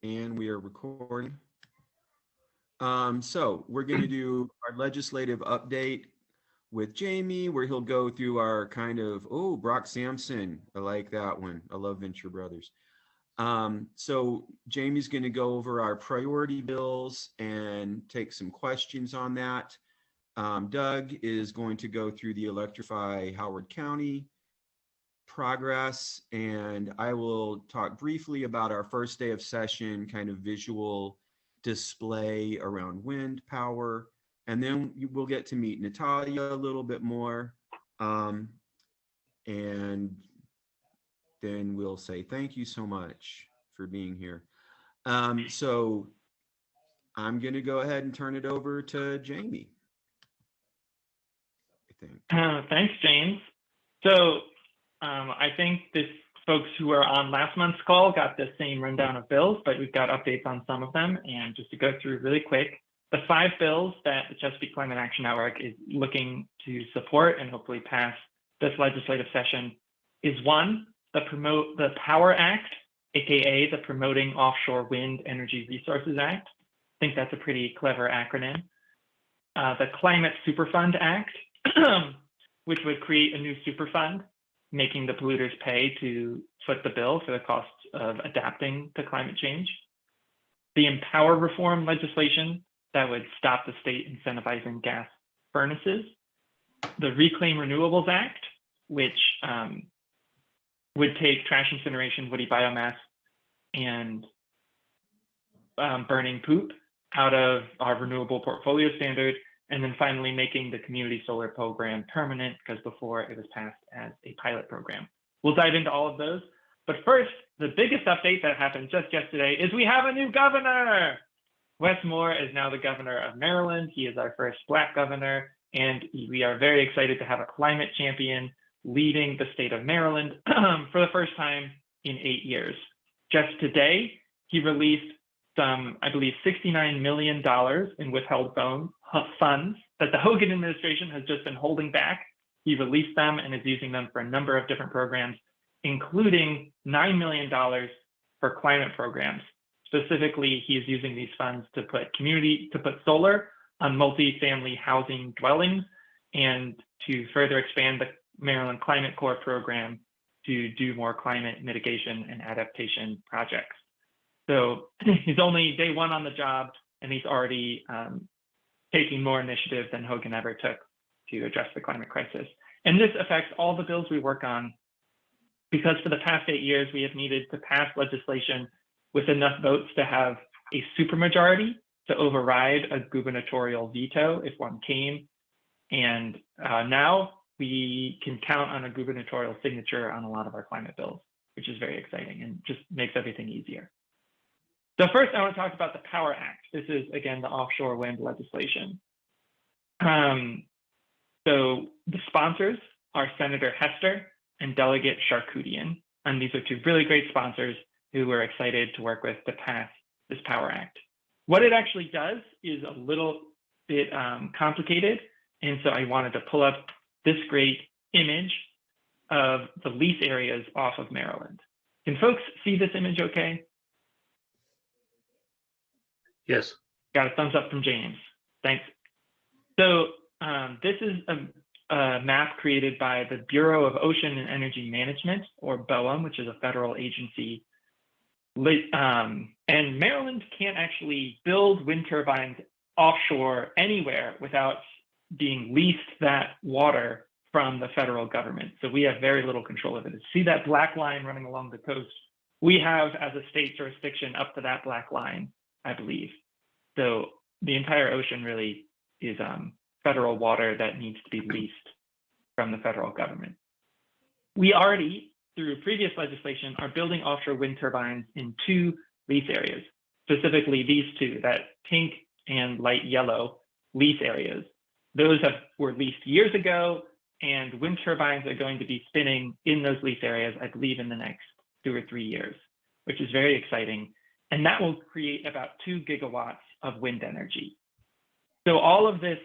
And we are recording. So we're going to do our legislative update with Jamie, where he'll go through our kind of, oh, Brock Sampson. I like that one. I love Venture Brothers. So Jamie's going to go over our priority bills and take some questions on that. Doug is going to go through the Electrify Howard County progress, and I will talk briefly about our first day of session, kind of visual display around wind power, and then we'll get to meet Natalia a little bit more, and then we'll say thank you so much for being here. So I'm going to go ahead and turn it over to Jamie, I think. Thanks, James. So I think this folks who were on last month's call got the same rundown of bills, but we've got updates on some of them. And just to go through really quick, the 5 bills that the Chesapeake Climate Action Network is looking to support and hopefully pass this legislative session is 1, the POWER Act, aka the Promoting Offshore Wind Energy Resources Act. I think that's a pretty clever acronym. The Climate Superfund Act, which would create a new superfund, making the polluters pay to foot the bill for the costs of adapting to climate change. The Empower reform legislation that would stop the state incentivizing gas furnaces. The Reclaim Renewables Act, which would take trash incineration, woody biomass, and burning poop out of our renewable portfolio standard. And then finally making the community solar program permanent, because before it was passed as a pilot program. We'll dive into all of those. But first, the biggest update that happened just yesterday is we have a new governor. Wes Moore is now the governor of Maryland. He is our first Black governor, and we are very excited to have a climate champion leading the state of Maryland for the first time in 8 years. Just today, he released some, I believe, $69 million in withheld funds that the Hogan administration has just been holding back. He released them and is using them for a number of different programs, including $9 million for climate programs. Specifically, he is using these funds to put solar on multi-family housing dwellings and to further expand the Maryland Climate Corps program to do more climate mitigation and adaptation projects. So he's only day 1 on the job, and he's already taking more initiative than Hogan ever took to address the climate crisis. And this affects all the bills we work on, because for the past 8 years, we have needed to pass legislation with enough votes to have a supermajority to override a gubernatorial veto if one came. And now we can count on a gubernatorial signature on a lot of our climate bills, which is very exciting and just makes everything easier. So first, I want to talk about the POWER Act. This is, again, the offshore wind legislation. So the sponsors are Senator Hester and Delegate Charkoudian. And these are 2 really great sponsors who we're excited to work with to pass this POWER Act. What it actually does is a little bit complicated. And so I wanted to pull up this great image of the lease areas off of Maryland. Can folks see this image okay? Yes. Got a thumbs up from James. Thanks. So this is a map created by the Bureau of Ocean and Energy Management, or BOEM, which is a federal agency. And Maryland can't actually build wind turbines offshore anywhere without being leased that water from the federal government. So we have very little control of it. See that black line running along the coast? We have, as a state, jurisdiction up to that black line, I believe. So the entire ocean really is federal water that needs to be leased from the federal government. We already, through previous legislation, are building offshore wind turbines in 2 lease areas, specifically these 2, that pink and light yellow lease areas. Those were leased years ago, and wind turbines are going to be spinning in those lease areas, I believe, in the next 2 or 3 years, which is very exciting. And that will create about 2 gigawatts of wind energy. So all of this,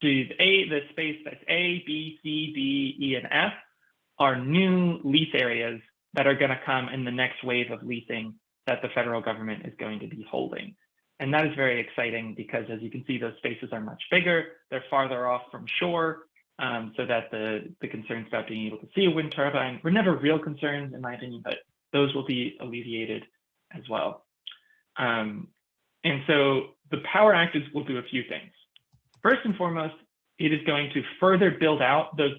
the space that's A, B, C, D, E, and F are new lease areas that are going to come in the next wave of leasing that the federal government is going to be holding. And that is very exciting because, as you can see, those spaces are much bigger. They're farther off from shore, so that the concerns about being able to see a wind turbine were never real concerns, in my opinion, but those will be alleviated as well. And so the Power Act will do a few things. First and foremost, it is going to further build out those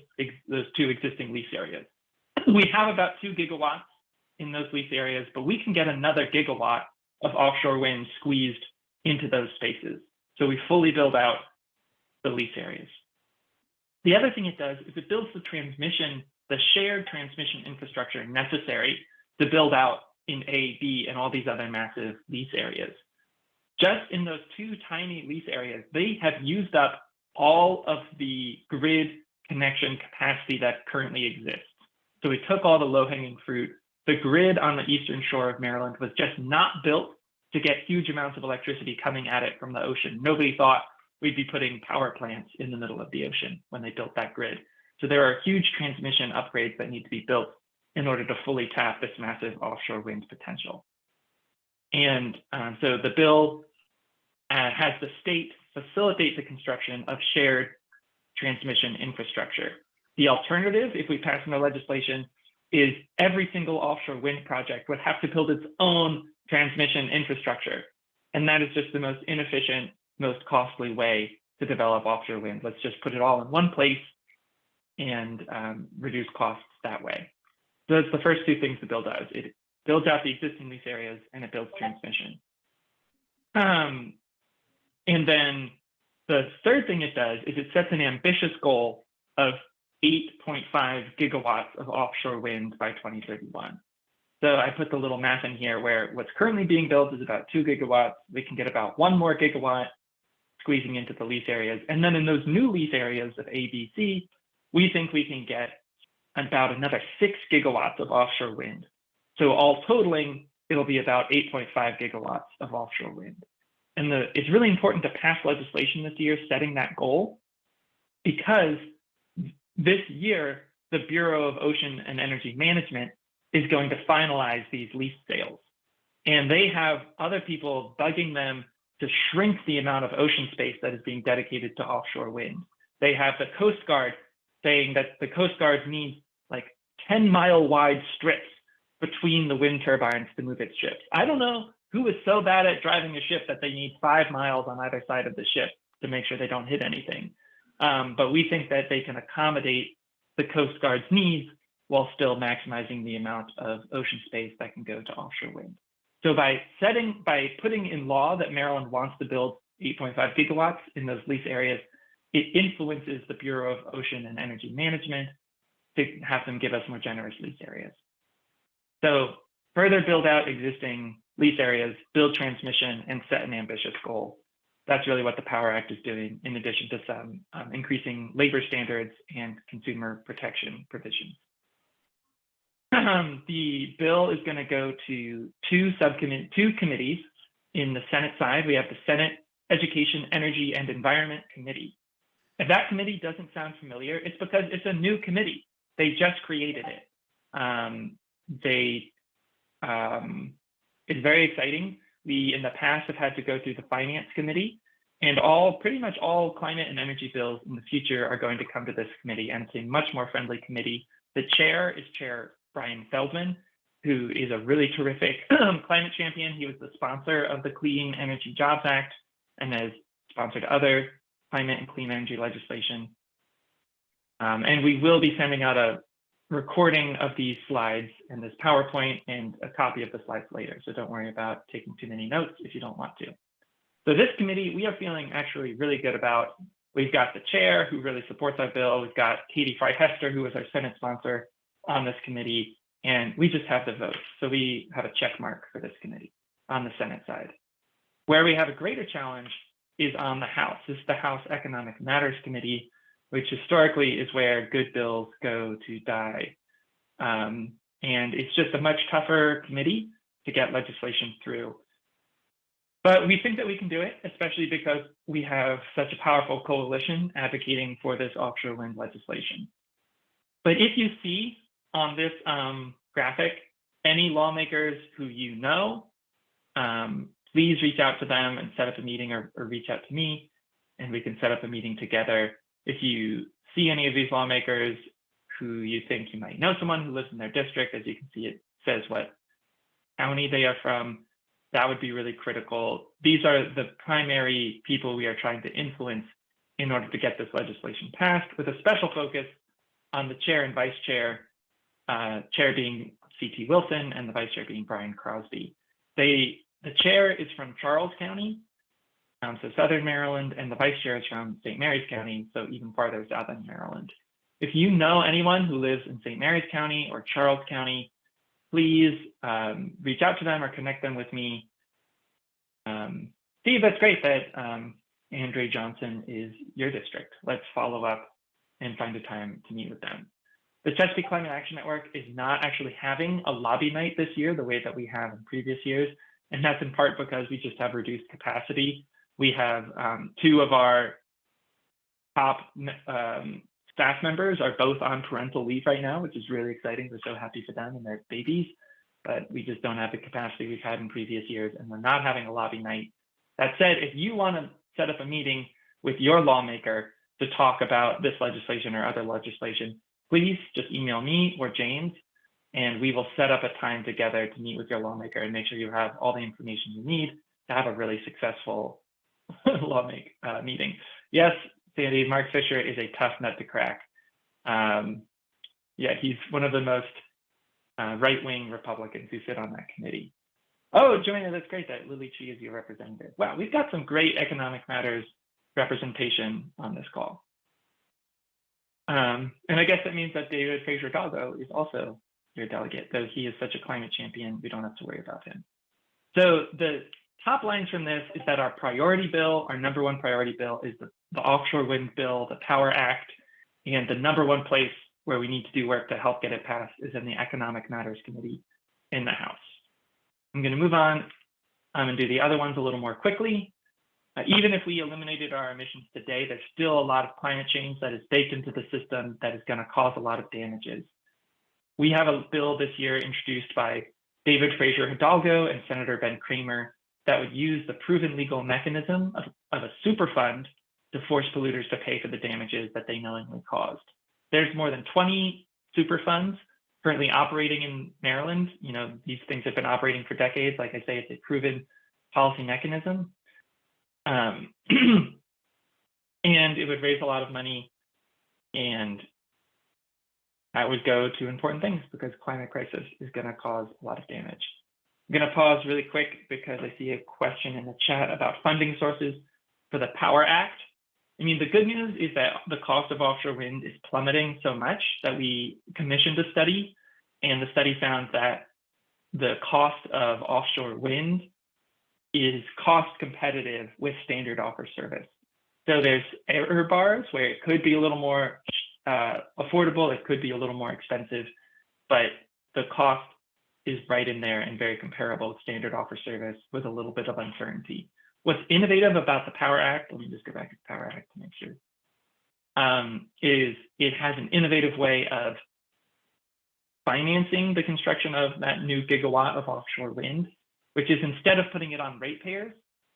two existing lease areas. We have about 2 gigawatts in those lease areas, but we can get another gigawatt of offshore wind squeezed into those spaces. So we fully build out the lease areas. The other thing it does is it builds the shared transmission infrastructure necessary to build out in A, B, and all these other massive lease areas. Just in those 2 tiny lease areas, they have used up all of the grid connection capacity that currently exists. So we took all the low-hanging fruit. The grid on the eastern shore of Maryland was just not built to get huge amounts of electricity coming at it from the ocean. Nobody thought we'd be putting power plants in the middle of the ocean when they built that grid. So there are huge transmission upgrades that need to be built in order to fully tap this massive offshore wind potential. And so the bill has the state facilitate the construction of shared transmission infrastructure. The alternative, if we pass no legislation, is every single offshore wind project would have to build its own transmission infrastructure. And that is just the most inefficient, most costly way to develop offshore wind. Let's just put it all in one place and reduce costs that way. So that's the first 2 things the bill does. It builds out the existing lease areas and it builds transmission. And then the third thing it does is it sets an ambitious goal of 8.5 gigawatts of offshore wind by 2031. So I put the little math in here where what's currently being built is about 2 gigawatts. We can get about 1 more gigawatt squeezing into the lease areas. And then in those new lease areas of A, B, C, we think we can get about another 6 gigawatts of offshore wind. So all totaling, it'll be about 8.5 gigawatts of offshore wind. And it's really important to pass legislation this year setting that goal, because this year, the Bureau of Ocean and Energy Management is going to finalize these lease sales. And they have other people bugging them to shrink the amount of ocean space that is being dedicated to offshore wind. They have the Coast Guard saying that the Coast Guard needs like 10-mile wide strips between the wind turbines to move its ships. I don't know who is so bad at driving a ship that they need 5 miles on either side of the ship to make sure they don't hit anything. But we think that they can accommodate the Coast Guard's needs while still maximizing the amount of ocean space that can go to offshore wind. So by putting in law that Maryland wants to build 8.5 gigawatts in those lease areas, it influences the Bureau of Ocean and Energy Management to have them give us more generous lease areas. So further build out existing lease areas, build transmission, and set an ambitious goal. That's really what the Power Act is doing, in addition to some increasing labor standards and consumer protection provisions. The bill is going to go to two committees. In the Senate side, we have the Senate Education, Energy, and Environment Committee. If that committee doesn't sound familiar, it's because it's a new committee. They just created it. It's very exciting. We, in the past, have had to go through the Finance Committee, and pretty much all climate and energy bills in the future are going to come to this committee, and it's a much more friendly committee. The chair is Chair Brian Feldman, who is a really terrific climate champion. He was the sponsor of the Clean Energy Jobs Act and has sponsored other climate and clean energy legislation. And we will be sending out a recording of these slides and this PowerPoint and a copy of the slides later. So don't worry about taking too many notes if you don't want to. So this committee, we are feeling actually really good about. We've got the chair who really supports our bill. We've got Katie Frey-Hester, who is our Senate sponsor on this committee, and we just have the votes. So we have a check mark for this committee on the Senate side. Where we have a greater challenge is on the House. This is the House Economic Matters Committee, which historically is where good bills go to die. And it's just a much tougher committee to get legislation through. But we think that we can do it, especially because we have such a powerful coalition advocating for this offshore wind legislation. But if you see on this graphic. Any lawmakers who you know, please reach out to them and set up a meeting, or reach out to me and we can set up a meeting together. If you see any of these lawmakers who you think you might know someone who lives in their district, as you can see, it says what county they are from. That would be really critical. These are the primary people we are trying to influence in order to get this legislation passed, with a special focus on the chair and vice chair, chair being C.T. Wilson and the vice chair being Brian Crosby. The chair is from Charles County, so Southern Maryland, and the vice chair is from St. Mary's County, so even farther south in Maryland. If you know anyone who lives in St. Mary's County or Charles County, please reach out to them or connect them with me. Steve, that's great that Andre Johnson is your district. Let's follow up and find a time to meet with them. The Chesapeake Climate Action Network is not actually having a lobby night this year the way that we have in previous years. And that's in part because we just have reduced capacity. We have two of our top staff members are both on parental leave right now, which is really exciting. We're so happy for them and their babies, but we just don't have the capacity we've had in previous years, and we're not having a lobby night. That said, if you want to set up a meeting with your lawmaker to talk about this legislation or other legislation, please just email me or James, and we will set up a time together to meet with your lawmaker and make sure you have all the information you need to have a really successful lawmaker meeting. Yes, Sandy, Mark Fisher is a tough nut to crack. Yeah, he's one of the most right-wing Republicans who sit on that committee. Oh, Joanna, that's great that Lily Chi is your representative. Wow, we've got some great economic matters representation on this call. And I guess that means that David Fraser Hidalgo is also your delegate, though he is such a climate champion, we don't have to worry about him. So the top lines from this is that our priority bill, our number one priority bill, is the offshore wind bill, the Power Act, and the number one place where we need to do work to help get it passed is in the Economic Matters Committee in the House. I'm going to move on and do the other ones a little more quickly. Even if we eliminated our emissions today, there's still a lot of climate change that is baked into the system that is going to cause a lot of damages. We have a bill this year introduced by David Fraser Hidalgo and Senator Ben Cramer that would use the proven legal mechanism of a super fund to force polluters to pay for the damages that they knowingly caused. There's more than 20 super funds currently operating in Maryland. You know, these things have been operating for decades. Like I say, it's a proven policy mechanism. And it would raise a lot of money, and that would go to important things because climate crisis is going to cause a lot of damage. I'm going to pause really quick because I see a question in the chat about funding sources for the Power Act. I mean, the good news is that the cost of offshore wind is plummeting so much that we commissioned a study, and the study found that the cost of offshore wind is cost competitive with standard offer service. So there's error bars where it could be a little more affordable, it could be a little more expensive, but the cost is right in there and very comparable with standard offer service with a little bit of uncertainty. What's innovative about the Power Act, let me just go back to the Power Act to make sure, is it has an innovative way of financing the construction of that new gigawatt of offshore wind, which is instead of putting it on ratepayers,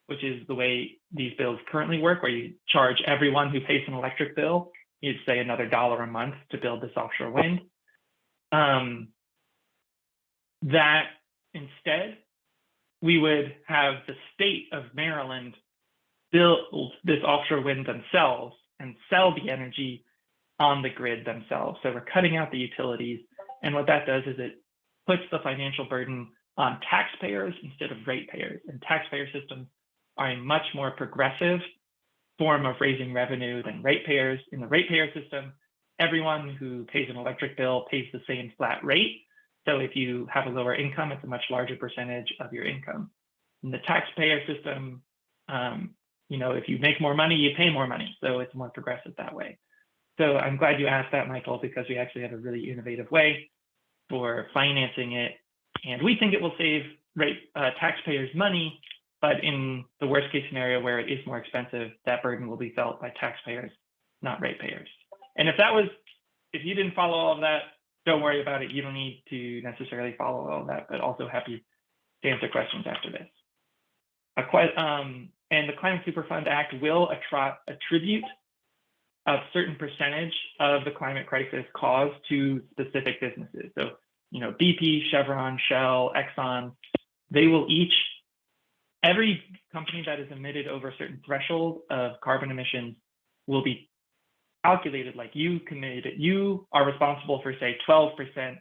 which is the way these bills currently work, where you charge everyone who pays an electric bill, you'd say another $1 a month to build this offshore wind. That instead, we would have the state of Maryland build this offshore wind themselves and sell the energy on the grid themselves. So we're cutting out the utilities. And what that does is it puts the financial burden on taxpayers instead of ratepayers. And taxpayer systems are a much more progressive form of raising revenue than ratepayers. In the ratepayer system, everyone who pays an electric bill pays the same flat rate. So if you have a lower income, it's a much larger percentage of your income. In the taxpayer system, you know, if you make more money, you pay more money. So it's more progressive that way. So I'm glad you asked that, Michael, because we actually have a really innovative way for financing it. And we think it will save taxpayers money, but in the worst case scenario where it is more expensive, that burden will be felt by taxpayers, not ratepayers. And if you didn't follow all of that, don't worry about it. You don't need to necessarily follow all that, but also happy to answer questions after this. And the Climate Superfund Act will attribute a certain percentage of the climate crisis caused to specific businesses. So, BP, Chevron, Shell, Exxon, they will each, every company that is emitted over a certain threshold of carbon emissions will be calculated like you committed. You are responsible for, say, 12%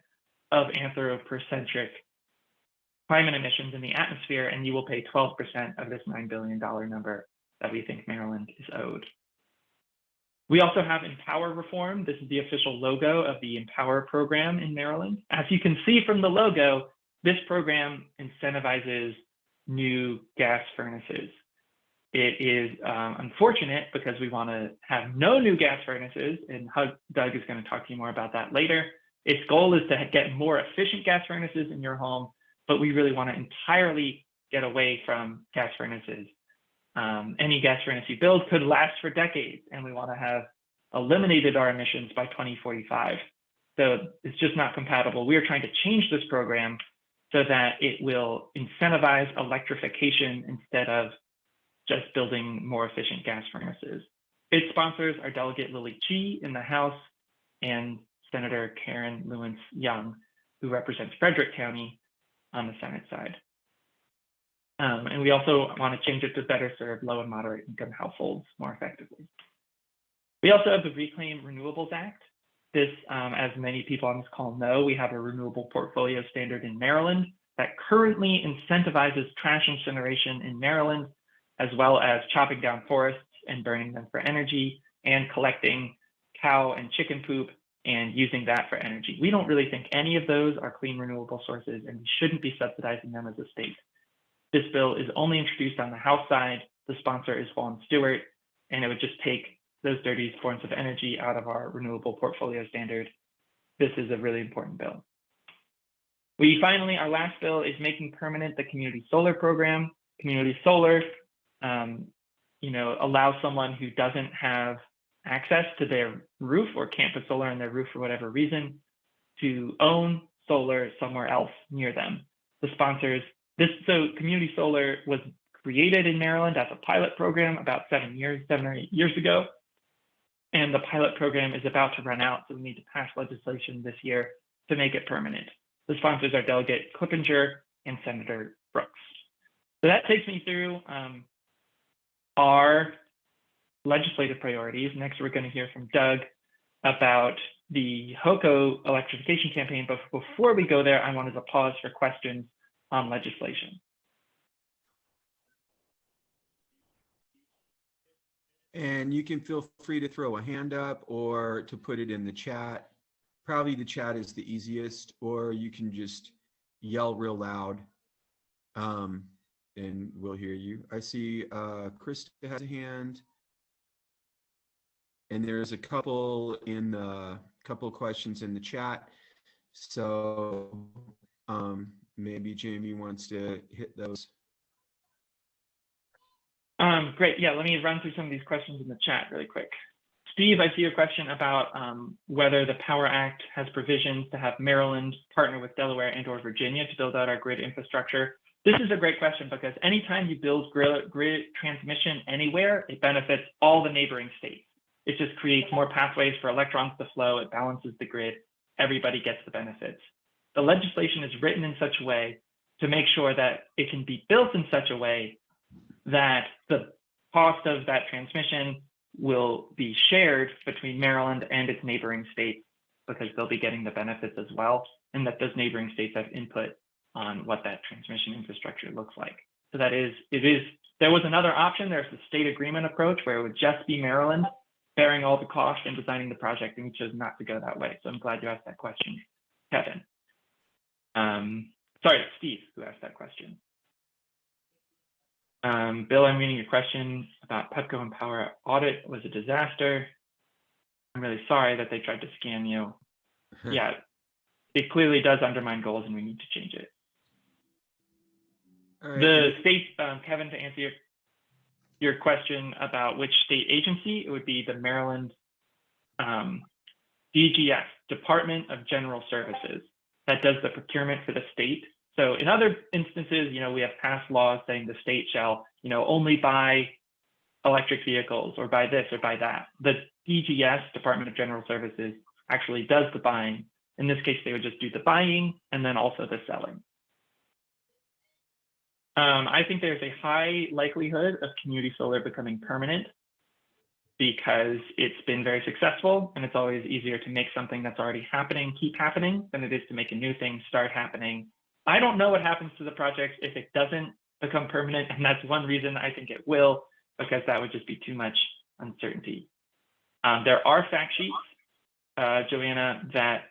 of anthropocentric climate emissions in the atmosphere, and you will pay 12% of this $9 billion number that we think Maryland is owed. We also have Empower Reform. This is the official logo of the Empower program in Maryland. As you can see from the logo, this program incentivizes new gas furnaces. It is unfortunate because we want to have no new gas furnaces, and Doug is going to talk to you more about that later. Its goal is to get more efficient gas furnaces in your home, but we really want to entirely get away from gas furnaces. Any gas furnace you build could last for decades, and we want to have eliminated our emissions by 2045. So it's just not compatible. We are trying to change this program so that it will incentivize electrification instead of just building more efficient gas furnaces. Its sponsors are Delegate Lily Chee in the House and Senator Karen Lewis Young, who represents Frederick County on the Senate side. And we also want to change it to better serve low and moderate income households more effectively. We also have the Reclaim Renewables Act. This, as many people on this call know, we have a renewable portfolio standard in Maryland that currently incentivizes trash incineration in Maryland, as well as chopping down forests and burning them for energy, and collecting cow and chicken poop and using that for energy. We don't really think any of those are clean renewable sources, and we shouldn't be subsidizing them as a state. This bill is only introduced on the House side. The sponsor is Vaughn Stewart, and it would just take those dirty forms of energy out of our renewable portfolio standard. This is a really important bill. Our last bill is making permanent the community solar program. Community solar, allows someone who doesn't have access to their roof or can't put solar on their roof for whatever reason to own solar somewhere else near them. The sponsors, so community solar was created in Maryland as a pilot program about 7 or 8 years ago. And the pilot program is about to run out, so we need to pass legislation this year to make it permanent. The sponsors are Delegate Clippinger and Senator Brooks. So that takes me through our legislative priorities. Next, we're going to hear from Doug about the HOCO electrification campaign. But before we go there, I wanted to pause for questions on legislation. And you can feel free to throw a hand up or to put it in the chat. Probably the chat is the easiest, or you can just yell real loud and we'll hear you. I see Krista has a hand. And there's a couple questions in the chat. So maybe Jamie wants to hit those. Great. Yeah, let me run through some of these questions in the chat really quick. Steve, I see your question about whether the Power Act has provisions to have Maryland partner with Delaware and/or Virginia to build out our grid infrastructure. This is a great question because anytime you build grid transmission anywhere, it benefits all the neighboring states. It just creates more pathways for electrons to flow. It balances the grid. Everybody gets the benefits. The legislation is written in such a way to make sure that it can be built in such a way that the cost of that transmission will be shared between Maryland and its neighboring states because they'll be getting the benefits as well, and that those neighboring states have input on what that transmission infrastructure looks like. So there was another option. There's the state agreement approach where it would just be Maryland bearing all the cost and designing the project, and we chose not to go that way. So I'm glad you asked that question, Kevin. Sorry, Steve, who asked that question. Bill, I'm reading your question about Pepco and Power audit was a disaster. I'm really sorry that they tried to scam you. Yeah, it clearly does undermine goals and we need to change it. All right. The state, Kevin, to answer your question about which state agency, it would be the Maryland DGS, Department of General Services, that does the procurement for the state. So in other instances, we have passed laws saying the state shall, only buy electric vehicles or buy this or buy that. The DGS, Department of General Services, actually does the buying. In this case, they would just do the buying and then also the selling. I think there's a high likelihood of community solar becoming permanent because it's been very successful, and it's always easier to make something that's already happening keep happening than it is to make a new thing start happening. I don't know what happens to the project if it doesn't become permanent, and that's one reason I think it will, because that would just be too much uncertainty. There are fact sheets, Joanna, that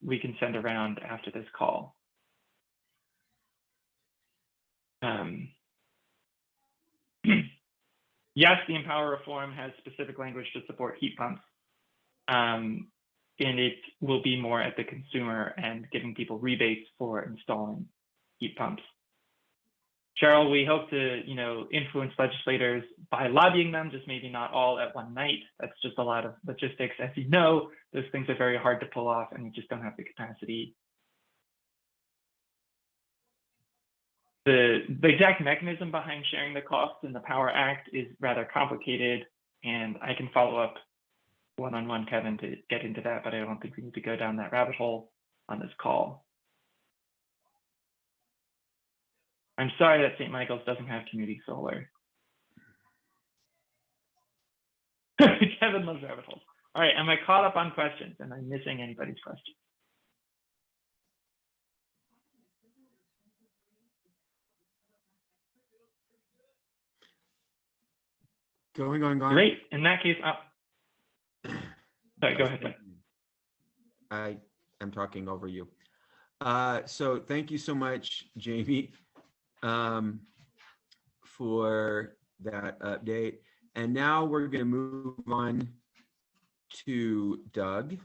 we can send around after this call. Yes, the Empower reform has specific language to support heat pumps, and it will be more at the consumer and giving people rebates for installing heat pumps. Cheryl, we hope to, influence legislators by lobbying them, just maybe not all at one night. That's just a lot of logistics. As you know, those things are very hard to pull off, and we just don't have the capacity. The exact mechanism behind sharing the costs in the POWER Act is rather complicated, and I can follow up one-on-one, Kevin, to get into that, but I don't think we need to go down that rabbit hole on this call. I'm sorry that St. Michael's doesn't have community solar. Kevin loves rabbit holes. All right, am I caught up on questions? Am I missing anybody's questions? Going. Great. In that case, sorry, go ahead. I am talking over you. So thank you so much, Jamie, for that update. And now we're going to move on to Doug,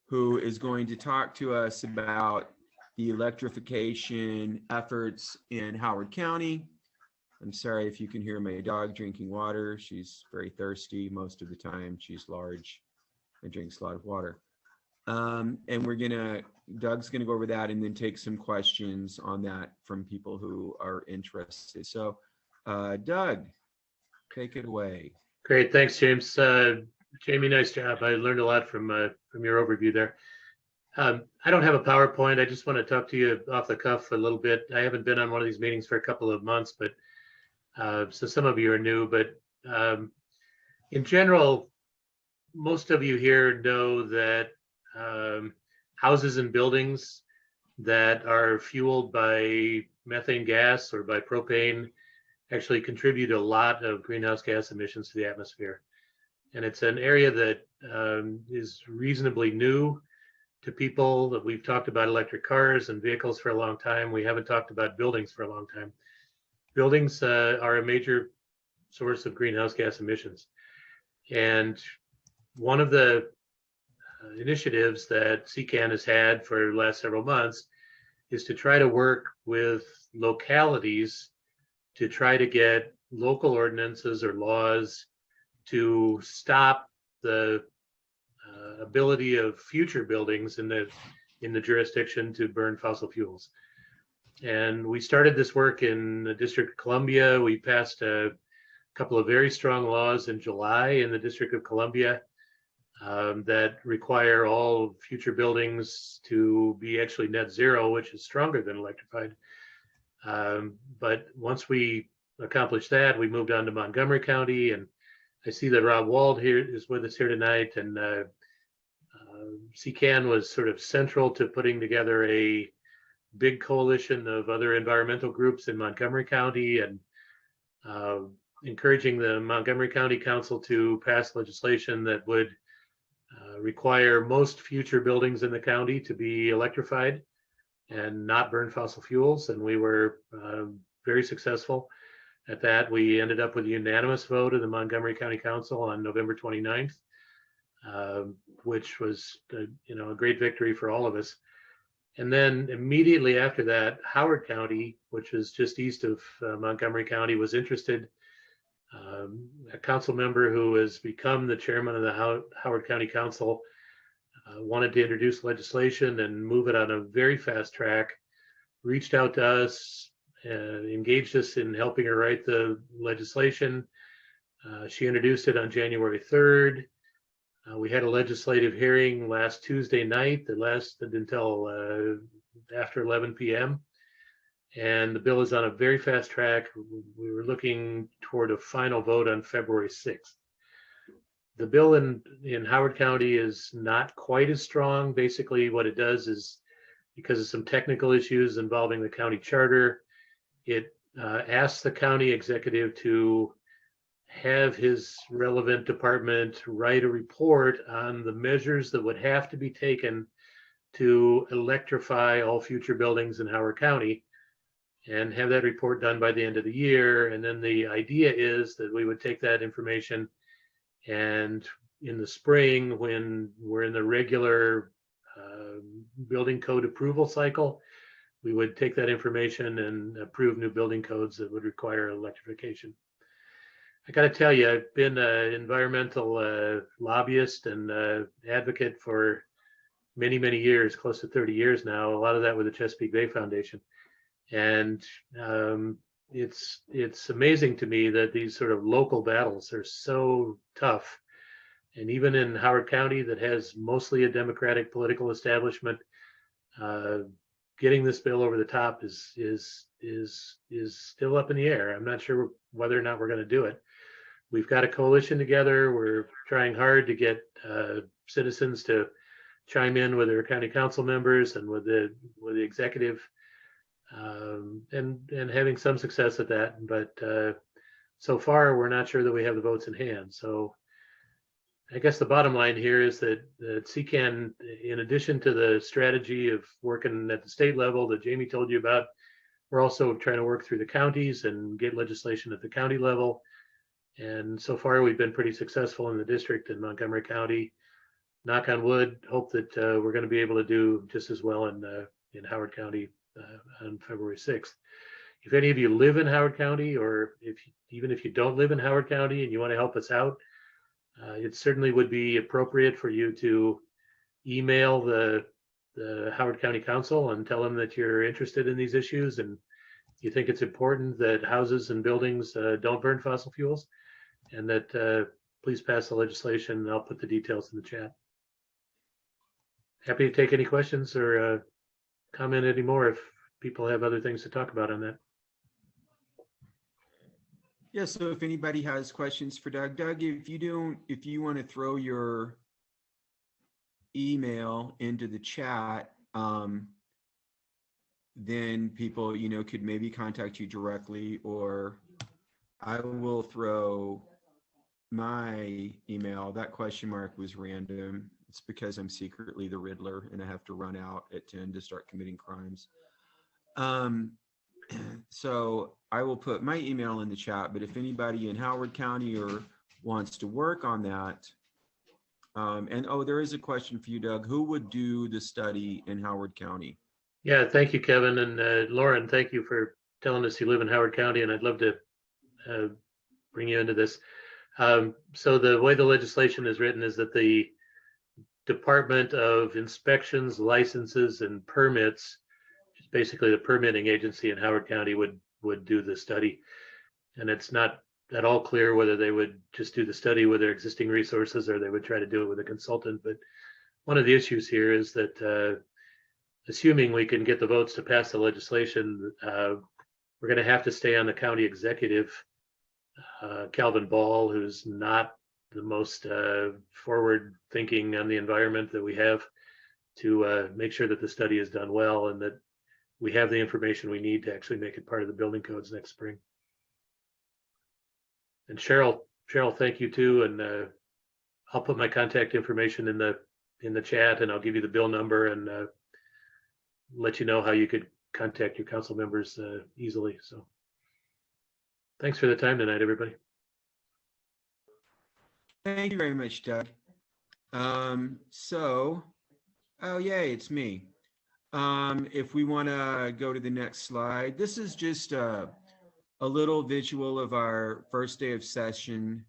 who is going to talk to us about the electrification efforts in Howard County. I'm sorry if you can hear my dog drinking water. She's very thirsty most of the time. She's large and drinks a lot of water. And Doug's gonna go over that and then take some questions on that from people who are interested. So Doug, take it away. Great, thanks, James. Jamie, nice job. I learned a lot from your overview there. I don't have a PowerPoint. I just want to talk to you off the cuff a little bit. I haven't been on one of these meetings for a couple of months, but so some of you are new, but in general, most of you here know that houses and buildings that are fueled by methane gas or by propane actually contribute a lot of greenhouse gas emissions to the atmosphere. And it's an area that is reasonably new to people. That we've talked about electric cars and vehicles for a long time. We haven't talked about buildings for a long time. Buildings are a major source of greenhouse gas emissions. And one of the initiatives that CCAN has had for the last several months is to try to work with localities to try to get local ordinances or laws to stop the ability of future buildings in the jurisdiction to burn fossil fuels. And we started this work in the District of Columbia. We passed a couple of very strong laws in July in the District of Columbia that require all future buildings to be actually net zero, which is stronger than electrified. But once we accomplished that, we moved on to Montgomery County, and I see that Rob Wald here is with us here tonight, and CCAN was sort of central to putting together a big coalition of other environmental groups in Montgomery County and encouraging the Montgomery County Council to pass legislation that would require most future buildings in the county to be electrified and not burn fossil fuels. And we were very successful at that. We ended up with a unanimous vote of the Montgomery County Council on November 29th, which was a great victory for all of us. And then immediately after that, Howard County, which is just east of Montgomery County, was interested A council member who has become the chairman of the Howard County Council wanted to introduce legislation and move it on a very fast track, reached out to us, engaged us in helping her write the legislation. She introduced it on January 3rd. We had a legislative hearing last Tuesday night that lasted until after 11 p.m. And the bill is on a very fast track. We were looking toward a final vote on February 6th. The bill in Howard County is not quite as strong. Basically, what it does is, because of some technical issues involving the county charter, it asks the county executive to have his relevant department write a report on the measures that would have to be taken to electrify all future buildings in Howard County, and have that report done by the end of the year. And then the idea is that we would take that information, and in the spring, when we're in the regular building code approval cycle, we would take that information and approve new building codes that would require electrification. I got to tell you, I've been an environmental lobbyist and advocate for many, many years, close to 30 years now, a lot of that with the Chesapeake Bay Foundation. And it's amazing to me that these sort of local battles are so tough. And even in Howard County, that has mostly a Democratic political establishment, getting this bill over the top is still up in the air. I'm not sure whether or not we're going to do it. We've got a coalition together. We're trying hard to get citizens to chime in with their county council members and with the executive, and having some success at that. But so far, we're not sure that we have the votes in hand. So I guess the bottom line here is that CCAN, in addition to the strategy of working at the state level that Jamie told you about, we're also trying to work through the counties and get legislation at the county level. And so far, we've been pretty successful in the district in Montgomery County. Knock on wood, hope that we're going to be able to do just as well in Howard County on February 6th. If any of you live in Howard County, or even if you don't live in Howard County and you want to help us out, it certainly would be appropriate for you to email the Howard County Council and tell them that you're interested in these issues and you think it's important that houses and buildings don't burn fossil fuels, and that please pass the legislation. And I'll put the details in the chat. Happy to take any questions or comment anymore if people have other things to talk about on that. Yeah, so if anybody has questions for Doug, if you want to throw your email into the chat, then people, could maybe contact you directly, or I will throw my email. That question mark was random. It's because I'm secretly the Riddler and I have to run out at 10 to start committing crimes. So I will put my email in the chat, but if anybody in Howard County or wants to work on that, and there is a question for you, Doug. Who would do the study in Howard County? Yeah, thank you, Kevin. And Lauren, thank you for telling us you live in Howard County, and I'd love to bring you into this. So the way the legislation is written is that the Department of Inspections, Licenses, and Permits, which is basically the permitting agency in Howard County, would do the study. And it's not at all clear whether they would just do the study with their existing resources or they would try to do it with a consultant. But one of the issues here is that assuming we can get the votes to pass the legislation, we're going to have to stay on the county executive, Calvin Ball, who's not the most forward thinking on the environment that we have, to make sure that the study is done well and that we have the information we need to actually make it part of the building codes next spring. And Cheryl, thank you too. And I'll put my contact information in the chat, and I'll give you the bill number and let you know how you could contact your council members easily. So thanks for the time tonight, everybody. Thank you very much, Doug. Oh yay, it's me. If we want to go to the next slide, this is just a a little visual of our first day of session,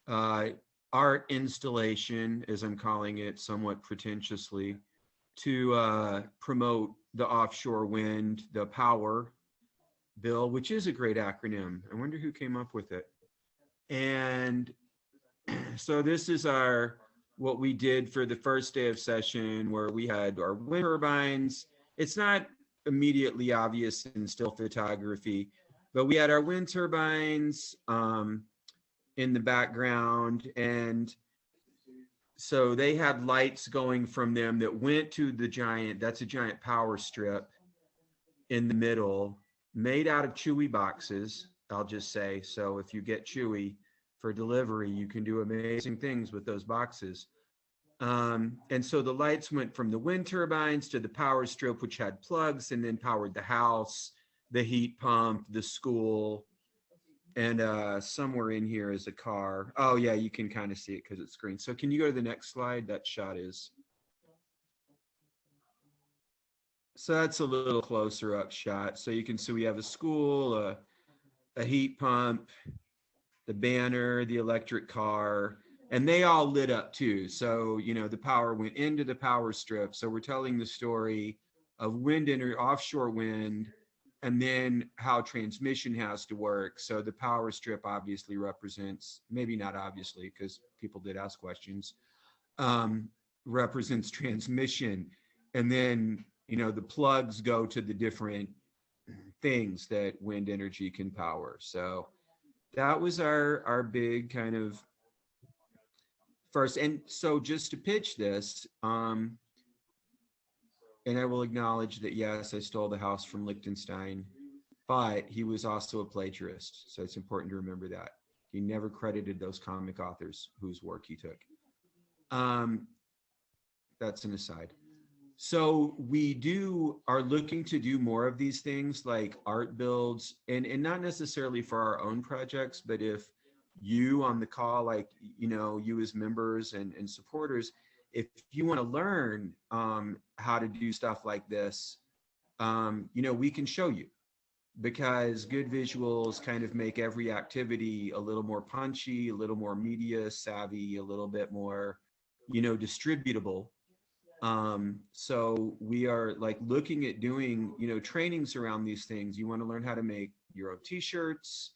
art installation, as I'm calling it somewhat pretentiously, to promote the offshore wind, the power bill, which is a great acronym. I wonder who came up with it. And so this is what we did for the first day of session, where we had our wind turbines. It's not immediately obvious in still photography, but we had our wind turbines in the background. And so they had lights going from them that went to that's a giant power strip in the middle, made out of Chewy boxes, I'll just say. So if you get Chewy for delivery, you can do amazing things with those boxes. And so the lights went from the wind turbines to the power strip, which had plugs, and then powered the house, the heat pump, the school, and somewhere in here is a car. Oh yeah, you can kind of see it because it's green. So can you go to the next slide? That shot is. So that's a little closer up shot. So you can see we have a school, a heat pump, the banner, the electric car, and they all lit up too. So, you know, the power went into the power strip. So we're telling the story of offshore wind, and then how transmission has to work. So the power strip obviously represents, maybe not obviously, because people did ask questions, represents transmission. And then, you know, the plugs go to the different things that wind energy can power. So that was our big kind of first. And so just to pitch this, and I will acknowledge that, yes, I stole the house from Liechtenstein, but he was also a plagiarist. So it's important to remember that. He never credited those comic authors whose work he took. That's an aside. So we are looking to do more of these things like art builds, and not necessarily for our own projects, but if you on the call, like, you know, you as members and supporters, if you want to learn how to do stuff like this, you know, we can show you, because good visuals kind of make every activity a little more punchy, a little more media savvy, a little bit more, you know, distributable. So we are like looking at doing, you know, trainings around these things. You want to learn how to make your own t-shirts,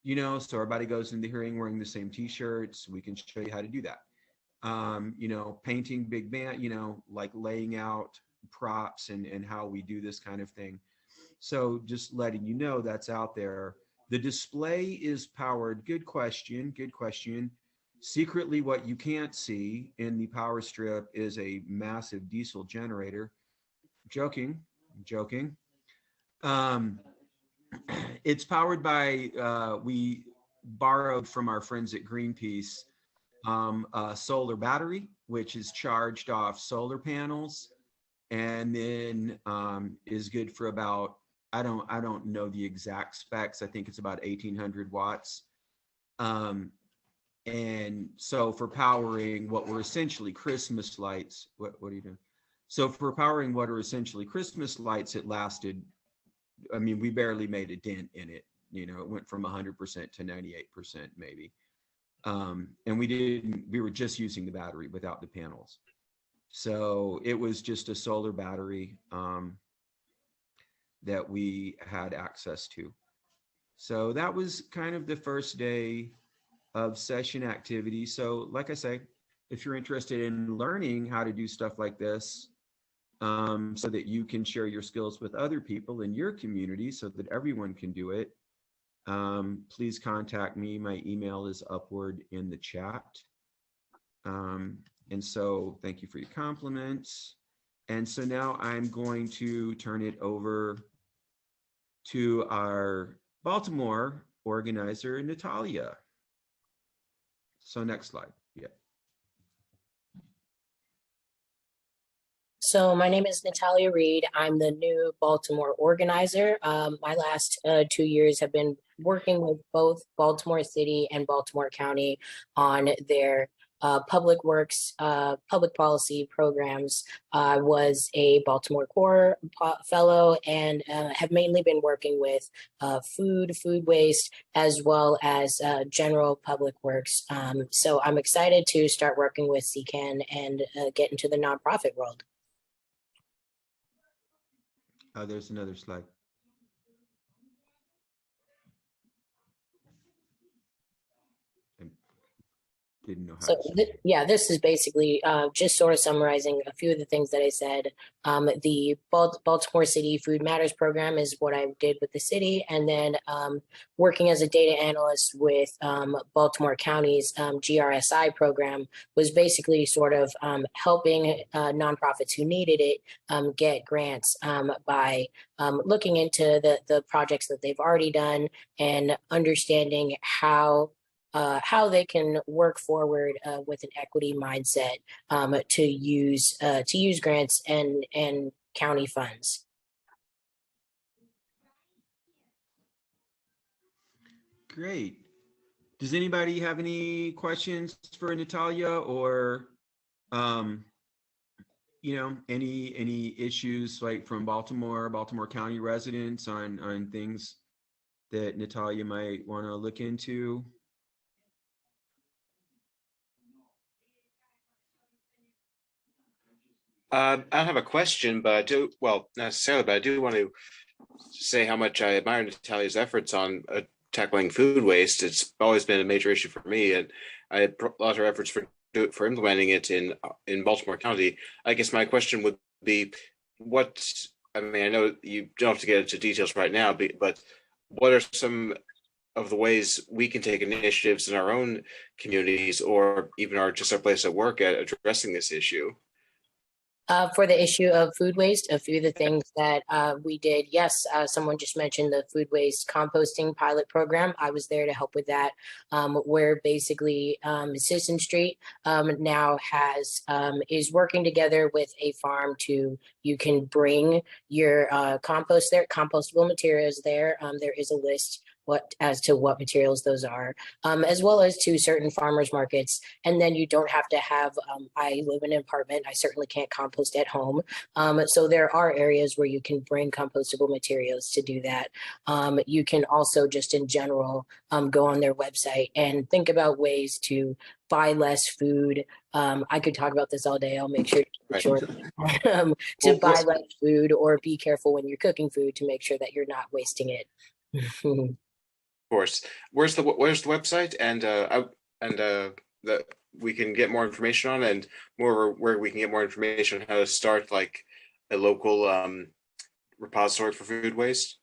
you know, so everybody goes into the hearing wearing the same t-shirts. We can show you how to do that. You know, painting big band, you know, like laying out props and how we do this kind of thing. So just letting you know that's out there. The display is powered. Good question. Good question. Secretly, what you can't see in the power strip is a massive diesel generator. Joking. It's powered by, we borrowed from our friends at Greenpeace, a solar battery, which is charged off solar panels, and then is good for about, I don't know the exact specs. I think it's about 1800 watts. And so for powering what were essentially Christmas lights, what are you doing? So for powering what are essentially Christmas lights, it lasted, I mean, we barely made a dent in it. You know, it went from 100% to 98% maybe. And we were just using the battery without the panels. So it was just a solar battery that we had access to. So that was kind of the first day of session activity. So like I say, if you're interested in learning how to do stuff like this, so that you can share your skills with other people in your community so that everyone can do it, please contact me. My email is upward in the chat. And so thank you for your compliments. And so now I'm going to turn it over to our Baltimore organizer, Natalia. So next slide. Yeah. So my name is Natalia Reed. I'm the new Baltimore organizer. My last 2 years have been working with both Baltimore City and Baltimore County on their public works, public policy programs. I was a Baltimore Core fellow and have mainly been working with food waste, as well as general public works. So I'm excited to start working with CCAN and get into the nonprofit world. There's another slide. Didn't know how So to yeah, this is basically just sort of summarizing a few of the things that I said. The Baltimore City Food Matters program is what I did with the city, and then working as a data analyst with Baltimore County's GRSI program was basically sort of helping nonprofits who needed it get grants by looking into the projects that they've already done and understanding how they can work forward with an equity mindset to use grants and county funds. Great. Does anybody have any questions for Natalia, or any issues like from Baltimore County residents on things that Natalia might want to look into? I don't have a question, but I do, well, not necessarily, but I do want to say how much I admire Natalia's efforts on tackling food waste. It's always been a major issue for me, and I applaud her efforts for implementing it in Baltimore County. I guess my question would be, I know you don't have to get into details right now, but what are some of the ways we can take initiatives in our own communities, or even our place at work, at addressing this issue? For the issue of food waste, a few of the things that we did, yes, someone just mentioned the food waste composting pilot program. I was there to help with that, where basically Citizen Street now is working together with a farm you can bring your compost there, compostable materials there. There is a list as to what materials those are, as well as to certain farmers markets. And then you don't have to have, I live in an apartment, I certainly can't compost at home. So there are areas where you can bring compostable materials to do that. You can also just in general go on their website and think about ways to buy less food. I could talk about this all day. I'll make sure to buy less food, or be careful when you're cooking food to make sure that you're not wasting it. Of course. Where's the website, and that we can get more information on, and where we can get more information on how to start like a local repository for food waste?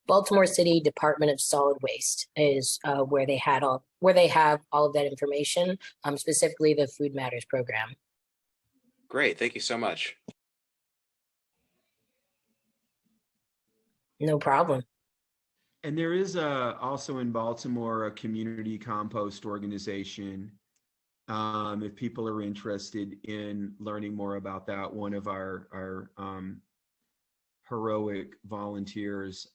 Baltimore City Department of Solid Waste is where they have all of that information, specifically the Food Matters program. Great, thank you so much. No problem. And there is also in Baltimore a community compost organization. If people are interested in learning more about that, one of our heroic volunteers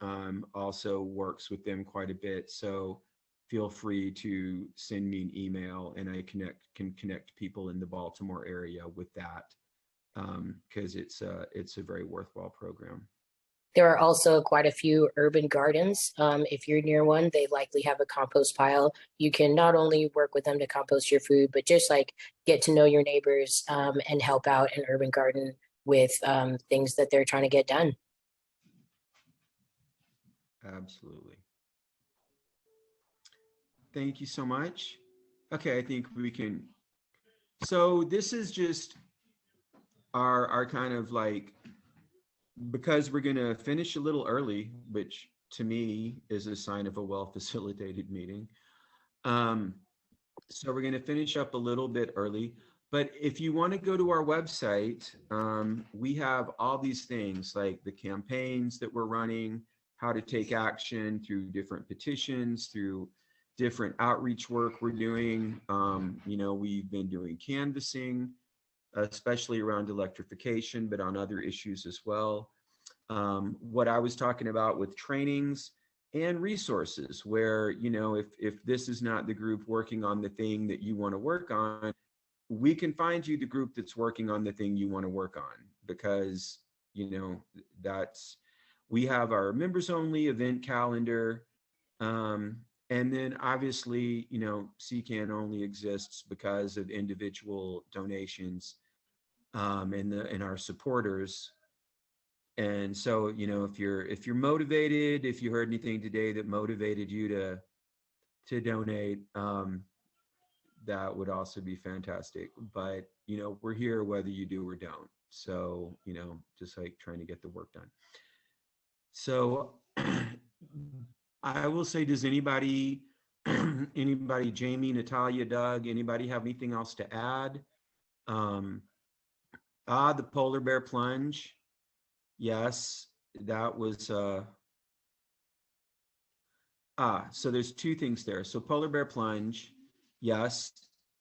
also works with them quite a bit. So feel free to send me an email, and I can connect people in the Baltimore area with that, because it's a very worthwhile program. There are also quite a few urban gardens. If you're near one, they likely have a compost pile. You can not only work with them to compost your food, but just like get to know your neighbors and help out an urban garden with things that they're trying to get done. Absolutely. Thank you so much. Okay, I think we can. So this is just our kind of like, because we're going to finish a little early, which to me is a sign of a well-facilitated meeting. So we're going to finish up a little bit early, but if you want to go to our website, we have all these things like the campaigns that we're running, how to take action through different petitions, through different outreach work we're doing. We've been doing canvassing, especially around electrification, but on other issues as well. What I was talking about with trainings and resources, where, if this is not the group working on the thing that you want to work on, we can find you the group that's working on the thing you want to work on, because, you know, we have our members only event calendar. And then obviously, you know, CCAN only exists because of individual donations, and our supporters. And so, you know, if you're motivated, if you heard anything today that motivated you to donate, that would also be fantastic. But, you know, we're here whether you do or don't. So, you know, just like trying to get the work done. So I will say, does anybody, Jamie, Natalia, Doug, anybody have anything else to add? The polar bear plunge. Yes, that was, so there's two things there. So polar bear plunge, yes,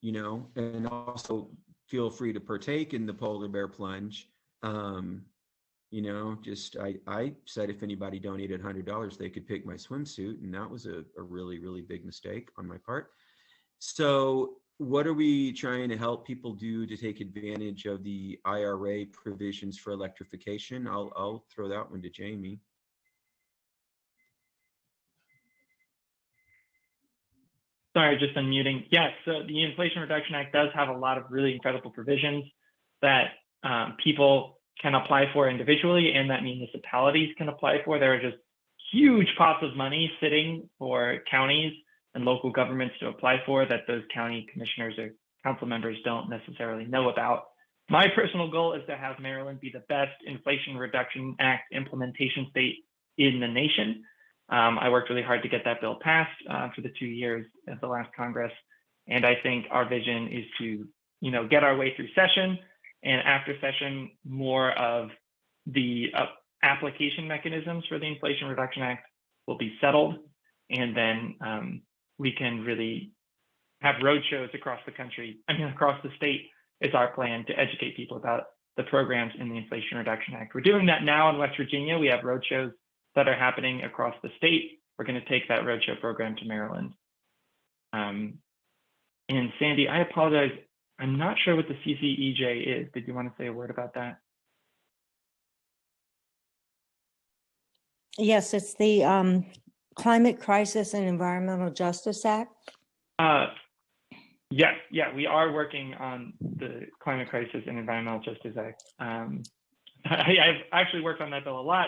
you know, and also feel free to partake in the polar bear plunge. You know, just I said if anybody donated $100, they could pick my swimsuit, and that was a really, really big mistake on my part. So what are we trying to help people do to take advantage of the IRA provisions for electrification? I'll throw that one to Jamie. Sorry, just unmuting. Yes, so the Inflation Reduction Act does have a lot of really incredible provisions that people can apply for individually and that municipalities can apply for. There are just huge pots of money sitting for counties and local governments to apply for that those county commissioners or council members don't necessarily know about. My personal goal is to have Maryland be the best Inflation Reduction Act implementation state in the nation. I worked really hard to get that bill passed for the 2 years of the last Congress. And I think our vision is to, you know, get our way through session, and after session, more of the application mechanisms for the Inflation Reduction Act will be settled. And then we can really have roadshows across the country, across the state is our plan to educate people about the programs in the Inflation Reduction Act. We're doing that now in West Virginia. We have roadshows that are happening across the state. We're going to take that roadshow program to Maryland. And Sandy, I apologize. I'm not sure what the CCEJ is. Did you want to say a word about that? Yes, it's the Climate Crisis and Environmental Justice Act. Yes, yeah, we are working on the Climate Crisis and Environmental Justice Act. I've actually worked on that bill a lot,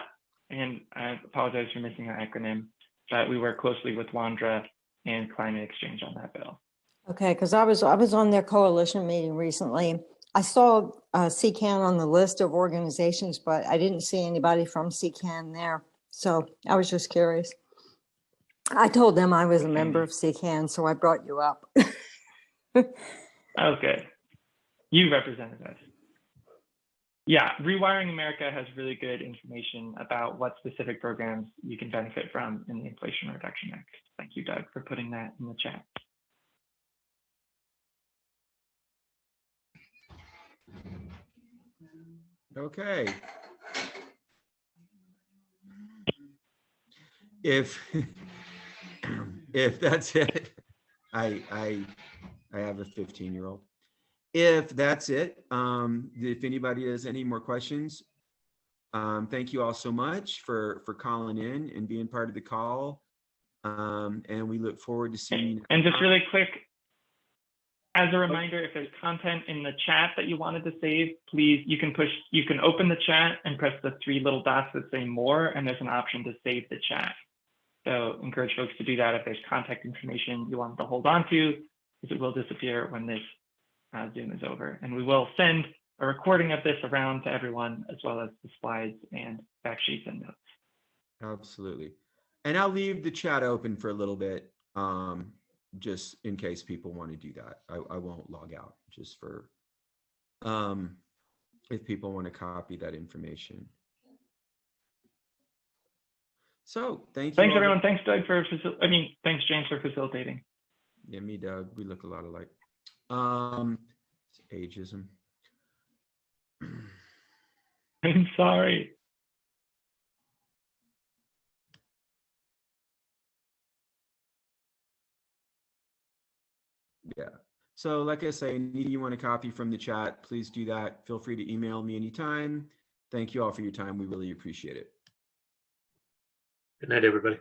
and I apologize for missing an acronym, but we work closely with WANDRA and Climate Exchange on that bill. Okay, because I was on their coalition meeting recently. I saw CCAN on the list of organizations, but I didn't see anybody from CCAN there. So I was just curious. I told them I was a member of CCAN, so I brought you up. Okay, you represented us. Yeah, Rewiring America has really good information about what specific programs you can benefit from in the Inflation Reduction Act. Thank you, Doug, for putting that in the chat. Okay. If that's it, I have a 15-year-old. If that's it, if anybody has any more questions, thank you all so much for calling in and being part of the call. And we look forward to seeing you. And just really quick, as a reminder, if there's content in the chat that you wanted to save, please, you can open the chat and press the 3 little dots that say more, and there's an option to save the chat. So encourage folks to do that if there's contact information you want to hold on to, because it will disappear when this Zoom is over. And we will send a recording of this around to everyone, as well as the slides and fact sheets and notes. Absolutely. And I'll leave the chat open for a little bit, just in case people want to do that. I won't log out, just for if people want to copy that information. So thank you. Thanks, everyone. Thanks, Doug, thanks, James, for facilitating. Yeah, me, Doug. We look a lot alike. It's ageism. I'm sorry. Yeah. So like I say, if you want a copy from the chat, please do that. Feel free to email me anytime. Thank you all for your time. We really appreciate it. Good night, everybody.